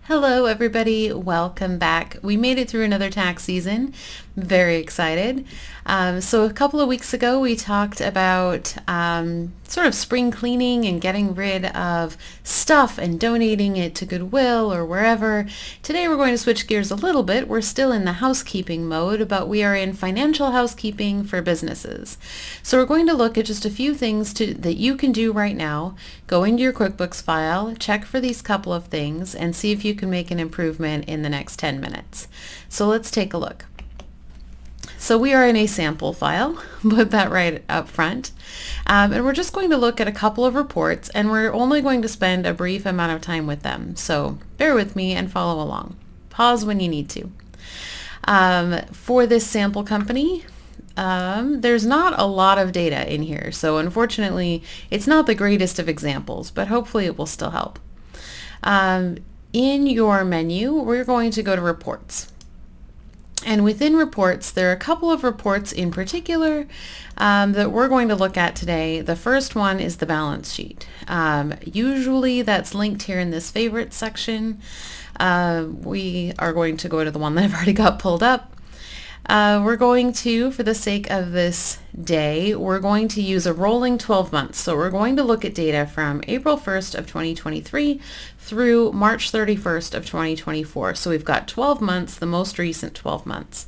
Hello everybody, welcome back. We made it through another tax season. Very excited. So a couple of weeks ago we talked about sort of spring cleaning and getting rid of stuff and donating it to Goodwill or wherever. Today we're going to switch gears a little bit. We're still in the housekeeping mode, but we are in financial housekeeping for businesses. So we're going to look at just a few things that you can do right now. Go into your QuickBooks file, check for these couple of things, and see if you can make an improvement in the next 10 minutes. So let's take a look. So we are in a sample file, put that right up front. And we're just going to look at a couple of reports, and we're only going to spend a brief amount of time with them. So bear with me and follow along. Pause when you need to. For this sample company, there's not a lot of data in here. So unfortunately, it's not the greatest of examples, but hopefully it will still help. In your menu, we're going to go to reports. And within reports, there are a couple of reports in particular that we're going to look at today. The first one is the balance sheet. Usually that's linked here in this favorites section. We are going to go to the one that I've already got pulled up. We're going to, for the sake of this day, we're going to use a rolling 12 months. So we're going to look at data from April 1st of 2023 through March 31st of 2024. So we've got 12 months, the most recent 12 months.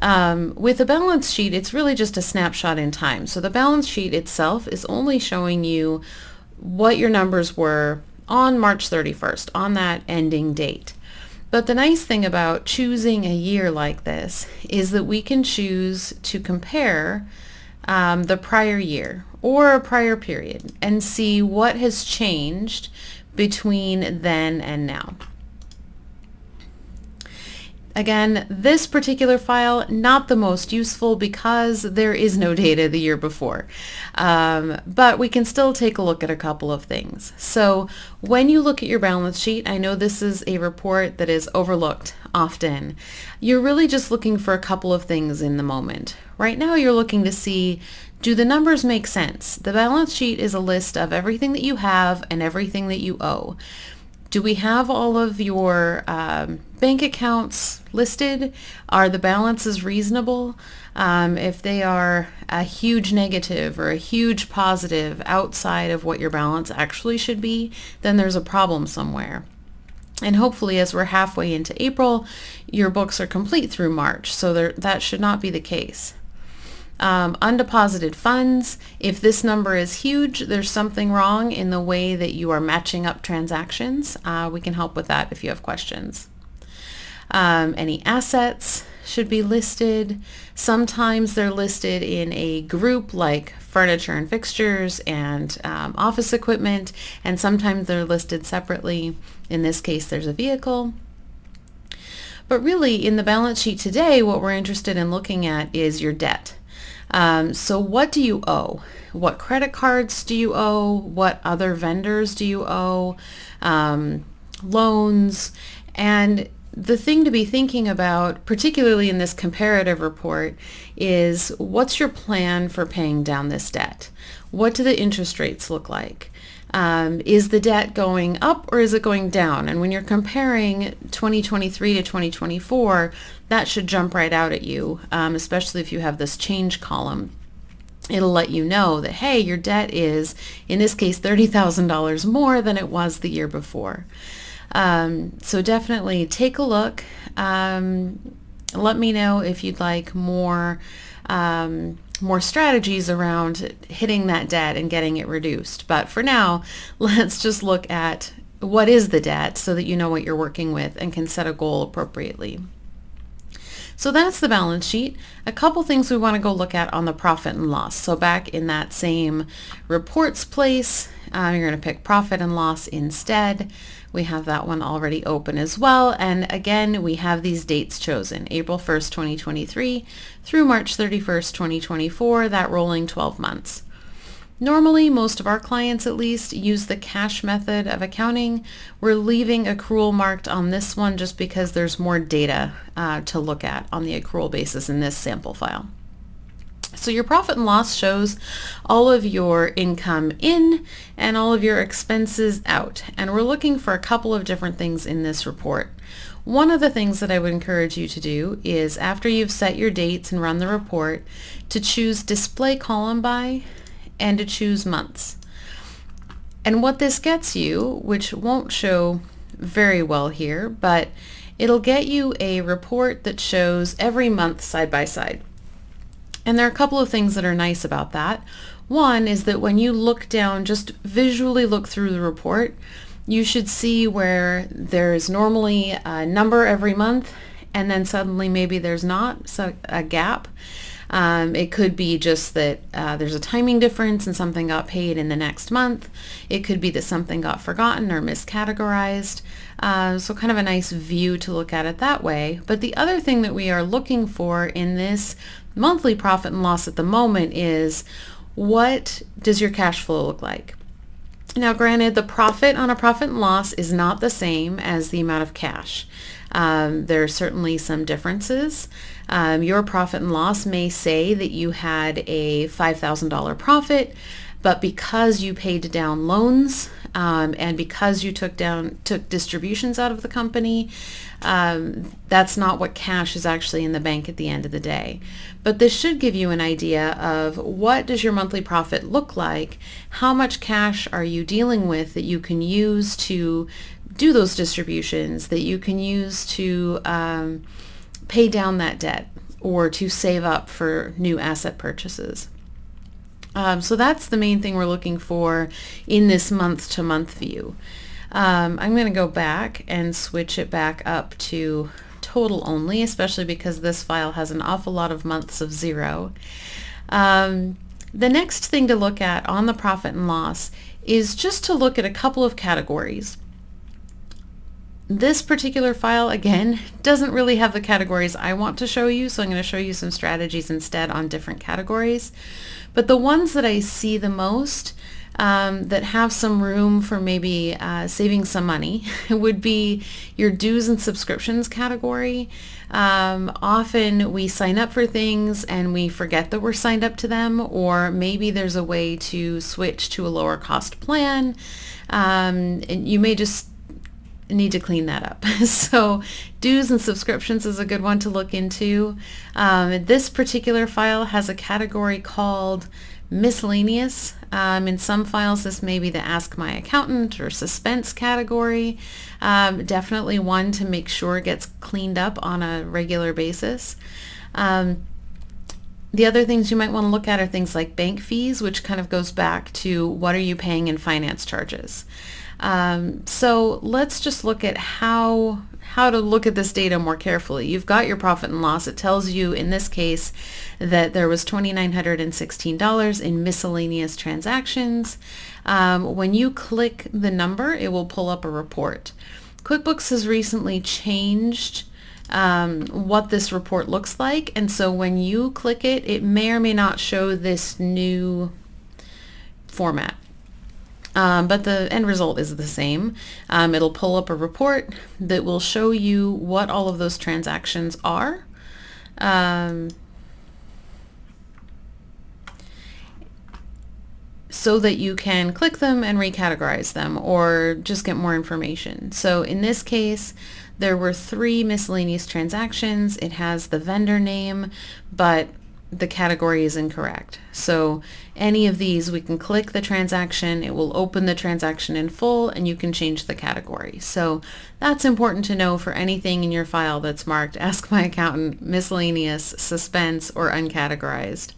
With a balance sheet, it's really just a snapshot in time. So the balance sheet itself is only showing you what your numbers were on March 31st, on that ending date. But the nice thing about choosing a year like this is that we can choose to compare the prior year or a prior period and see what has changed between then and now. Again, this particular file, not the most useful because there is no data the year before, but we can still take a look at a couple of things. So when you look at your balance sheet, I know this is a report that is overlooked often. You're really just looking for a couple of things in the moment. Right now you're looking to see, do the numbers make sense? The balance sheet is a list of everything that you have and everything that you owe. Do we have all of your bank accounts listed? Are the balances reasonable? If they are a huge negative or a huge positive outside of what your balance actually should be, then there's a problem somewhere. And hopefully as we're halfway into April, your books are complete through March, so that should not be the case. Undeposited funds, if this number is huge, there's something wrong in the way that you are matching up transactions. We can help with that if you have questions. Any assets should be listed. Sometimes they're listed in a group like furniture and fixtures and office equipment, and sometimes they're listed separately. In this case, there's a vehicle. But really, in the balance sheet today, what we're interested in looking at is your debt. So what do you owe? What credit cards do you owe? What other vendors do you owe? Loans. And the thing to be thinking about, particularly in this comparative report, is what's your plan for paying down this debt? What do the interest rates look like? Is the debt going up or is it going down? And when you're comparing 2023 to 2024, that should jump right out at you, especially if you have this change column. It'll let you know that, hey, your debt is, in this case, $30,000 more than it was the year before. So definitely take a look. Let me know if you'd like more strategies around hitting that debt and getting it reduced. But for now, let's just look at what is the debt so that you know what you're working with and can set a goal appropriately. So that's the balance sheet. A couple things we want to go look at on the profit and loss. So back in that same reports place, you're going to pick profit and loss instead. We have that one already open as well. And again, we have these dates chosen, April 1st, 2023 through March 31st, 2024, that rolling 12 months. Normally, most of our clients at least use the cash method of accounting. We're leaving accrual marked on this one just because there's more data to look at on the accrual basis in this sample file. So your profit and loss shows all of your income in and all of your expenses out. And we're looking for a couple of different things in this report. One of the things that I would encourage you to do is, after you've set your dates and run the report, to choose display column by and to choose months. And what this gets you, which won't show very well here, but it'll get you a report that shows every month side by side. And there are a couple of things that are nice about that. One is that when you look down, just visually look through the report, you should see where there's normally a number every month and then suddenly maybe there's not, so a gap. It could be just that there's a timing difference and something got paid in the next month. It could be that something got forgotten or miscategorized. So kind of a nice view to look at it that way. But the other thing that we are looking for in this monthly profit and loss at the moment is, what does your cash flow look like? Now, granted, the profit on a profit and loss is not the same as the amount of cash. There are certainly some differences. Your profit and loss may say that you had a $5,000 profit, but because you paid down loans and because you took distributions out of the company, that's not what cash is actually in the bank at the end of the day. But this should give you an idea of, what does your monthly profit look like? How much cash are you dealing with that you can use to do those distributions, that you can use to pay down that debt or to save up for new asset purchases. So that's the main thing we're looking for in this month-to-month view. I'm going to go back and switch it back up to total only, especially because this file has an awful lot of months of zero. The next thing to look at on the profit and loss is just to look at a couple of categories. This particular file, again, doesn't really have the categories I want to show you, so I'm going to show you some strategies instead on different categories. But the ones that I see the most that have some room for maybe saving some money would be your dues and subscriptions category. Often we sign up for things and we forget that we're signed up to them, or maybe there's a way to switch to a lower cost plan, and you may just need to clean that up. So dues and subscriptions is a good one to look into. This particular file has a category called miscellaneous. In some files this may be the Ask My Accountant or suspense category. Definitely one to make sure gets cleaned up on a regular basis. The other things you might want to look at are things like bank fees, which kind of goes back to, what are you paying in finance charges? So let's just look at how to look at this data more carefully. You've got your profit and loss. It tells you in this case that there was $2,916 in miscellaneous transactions. When you click the number, it will pull up a report. QuickBooks has recently changed what this report looks like, and so when you click it, it may or may not show this new format. But the end result is the same. It'll pull up a report that will show you what all of those transactions are. So that you can click them and recategorize them or just get more information. So in this case, there were 3 miscellaneous transactions. It has the vendor name, but the category is incorrect. So any of these, we can click the transaction, it will open the transaction in full, and you can change the category. So that's important to know for anything in your file that's marked Ask My Accountant, miscellaneous, suspense, or uncategorized.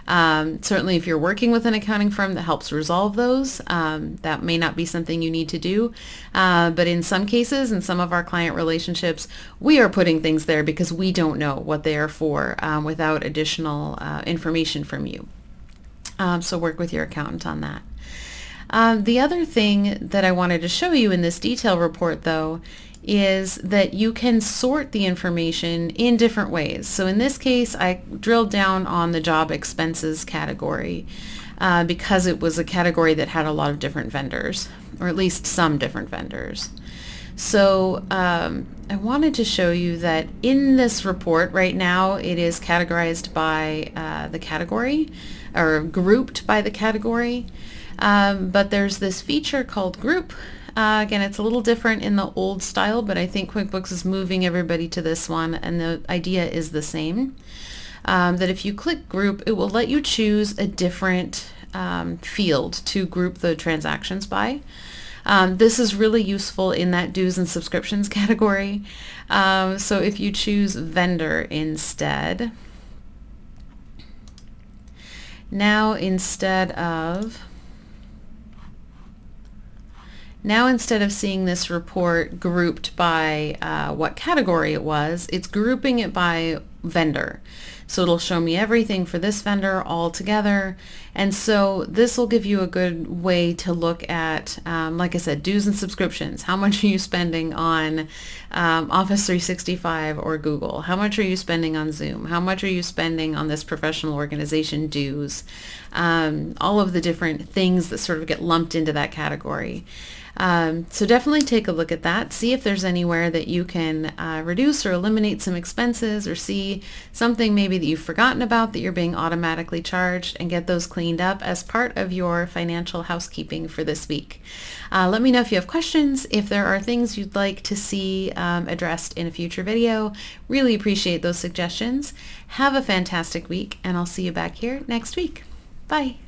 Certainly if you're working with an accounting firm that helps resolve those, that may not be something you need to do. But in some cases, in some of our client relationships, we are putting things there because we don't know what they are for without additional information from you. So work with your accountant on that. The other thing that I wanted to show you in this detail report, though, is that you can sort the information in different ways. So in this case, I drilled down on the job expenses category because it was a category that had a lot of different vendors, or at least some different vendors. So I wanted to show you that in this report right now, it is categorized by the category, or grouped by the category. But there's this feature called group. Again, it's a little different in the old style, but I think QuickBooks is moving everybody to this one, and the idea is the same. That if you click group, it will let you choose a different field to group the transactions by. This is really useful in that dues and subscriptions category. So if you choose vendor instead, now instead of seeing this report grouped by what category it was, it's grouping it by vendor. So it'll show me everything for this vendor all together. And so this will give you a good way to look at, like I said, dues and subscriptions. How much are you spending on Office 365 or Google? How much are you spending on Zoom? How much are you spending on this professional organization dues? All of the different things that sort of get lumped into that category. So definitely take a look at that. See if there's anywhere that you can reduce or eliminate some expenses, or see something maybe that you've forgotten about that you're being automatically charged, and get those cleaned up as part of your financial housekeeping for this week. Let me know if you have questions, if there are things you'd like to see addressed in a future video. Really appreciate those suggestions. Have a fantastic week, and I'll see you back here next week. Bye.